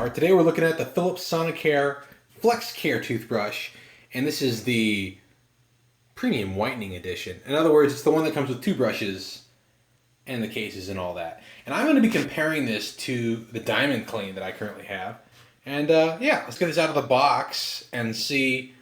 are. Today we're looking at the Philips Sonicare FlexCare toothbrush, and this is the premium whitening edition. In other words, it's the one that comes with two brushes and the cases and all that. And I'm going to be comparing this to the DiamondClean that I currently have. And yeah, let's get this out of the box and see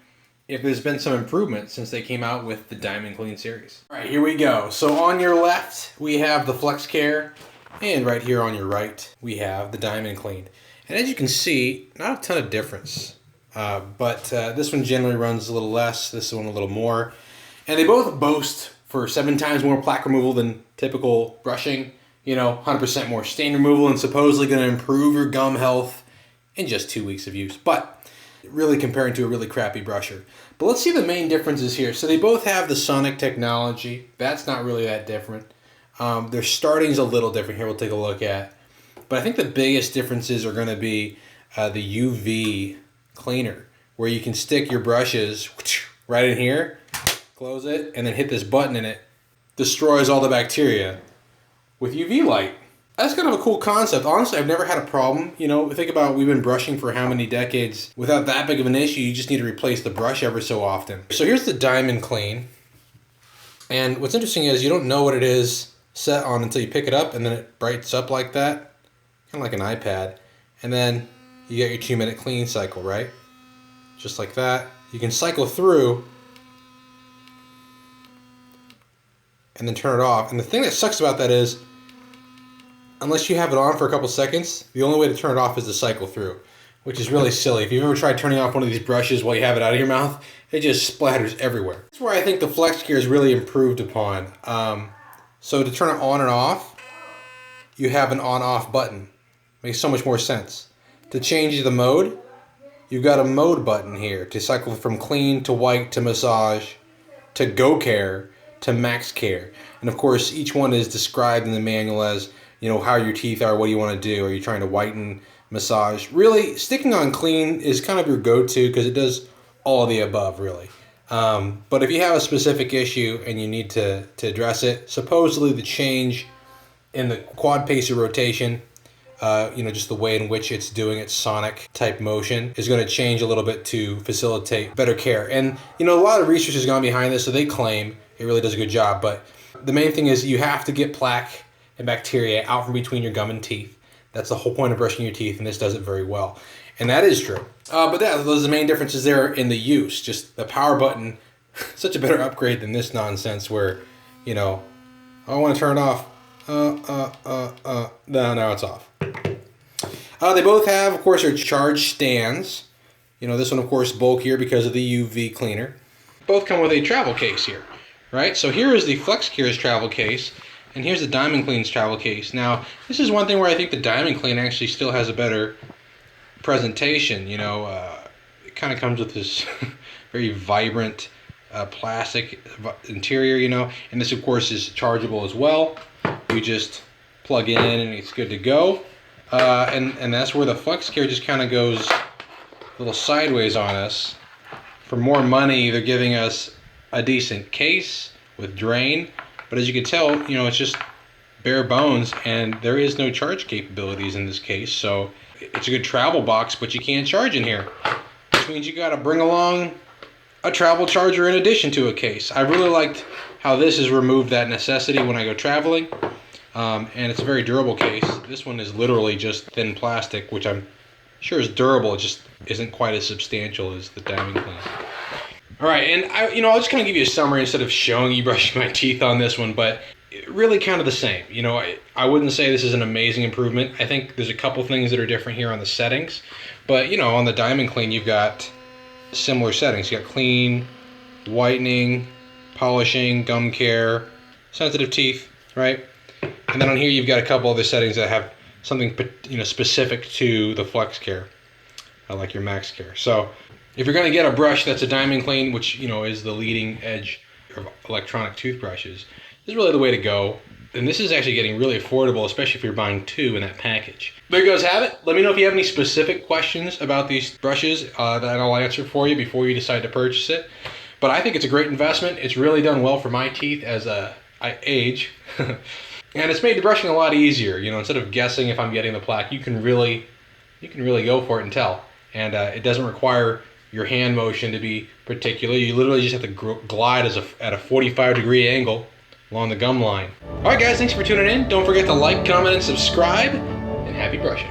if there's been some improvement since they came out with the DiamondClean series. All right, here we go. So on your left, we have the FlexCare, and right here on your right, we have the DiamondClean. And as you can see, not a ton of difference. But this one generally runs a little less, this one a little more. And they both boast for 7 times more plaque removal than typical brushing. You know, 100% more stain removal, and supposedly going to improve your gum health in just 2 weeks of use. But really comparing to a really crappy brusher. But let's see the main differences here. So they both have the sonic technology. That's not really that different. Their starting's a little different here. We'll take a look at. But I think the biggest differences are going to be the UV cleaner, where you can stick your brushes right in here, close it, and then hit this button and it destroys all the bacteria with UV light. That's kind of a cool concept. Honestly, I've never had a problem. You know, think about we've been brushing for how many decades without that big of an issue. You just need to replace the brush ever so often. So here's the DiamondClean. And what's interesting is you don't know what it is set on until you pick it up, and then it brights up like that. Kind of like an iPad. And then you get your 2-minute clean cycle, right? Just like that. You can cycle through and then turn it off. And the thing that sucks about that is, unless you have it on for a couple seconds, the only way to turn it off is to cycle through, which is really silly. If you've ever tried turning off one of these brushes while you have it out of your mouth, it just splatters everywhere. That's where I think the FlexCare is really improved upon. So to turn it on and off, you have an on-off button. Makes so much more sense. To change the mode, you've got a mode button here to cycle from clean to white to massage to go care to max care. And of course, each one is described in the manual as, you know, how your teeth are, what do you want to do? Are you trying to whiten, massage? Really, sticking on clean is kind of your go-to because it does all of the above, really. But if you have a specific issue and you need to address it, supposedly the change in the quad pacer rotation, you know, just the way in which it's doing its sonic type motion is going to change a little bit to facilitate better care. And, you know, a lot of research has gone behind this, so they claim it really does a good job. But the main thing is you have to get plaque and bacteria out from between your gum and teeth. That's the whole point of brushing your teeth, and this does it very well. And that is true. But yeah, those are the main differences there in the use. Just the power button, such a better upgrade than this nonsense where, you know, I want to turn it off. Now it's off. They both have, of course, their charge stands. You know, this one, of course, bulkier because of the UV cleaner. Both come with a travel case here, right? So here is the FlexCare's travel case, and here's the DiamondClean's travel case. Now, this is one thing where I think the DiamondClean actually still has a better presentation. You know, it kind of comes with this very vibrant plastic interior, you know, and this, of course, is chargeable as well. You just plug in and it's good to go. And that's where the FlexCare just kind of goes a little sideways on us. For more money, they're giving us a decent case with drain, but as you can tell, you know, it's just bare bones, and there is no charge capabilities in this case. So it's a good travel box, but you can't charge in here, which means you got to bring along a travel charger in addition to a case. I really liked how this has removed that necessity when I go traveling. And it's a very durable case. This one is literally just thin plastic, which I'm sure is durable. It just isn't quite as substantial as the DiamondClean. All right, and I'll just kind of give you a summary instead of showing you brushing my teeth on this one, but really kind of the same. You know, I wouldn't say this is an amazing improvement. I think there's a couple things that are different here on the settings, but you know, on the DiamondClean you've got similar settings. You got clean, whitening, polishing, gum care, sensitive teeth, right? And then on here you've got a couple other settings that have something, you know, specific to the FlexCare, like your max care. So if you're going to get a brush that's a DiamondClean, which, you know, is the leading edge of electronic toothbrushes, this is really the way to go. And this is actually getting really affordable, especially if you're buying 2 in that package. There you guys have it. Let me know if you have any specific questions about these brushes that I'll answer for you before you decide to purchase it. But I think it's a great investment. It's really done well for my teeth as I age. And it's made the brushing a lot easier. You know, instead of guessing if I'm getting the plaque, you can really you can really go for it and tell. And it doesn't require your hand motion to be particular. You literally just have to glide at a 45-degree angle along the gum line. Alright guys, thanks for tuning in. Don't forget to like, comment, and subscribe, and happy brushing.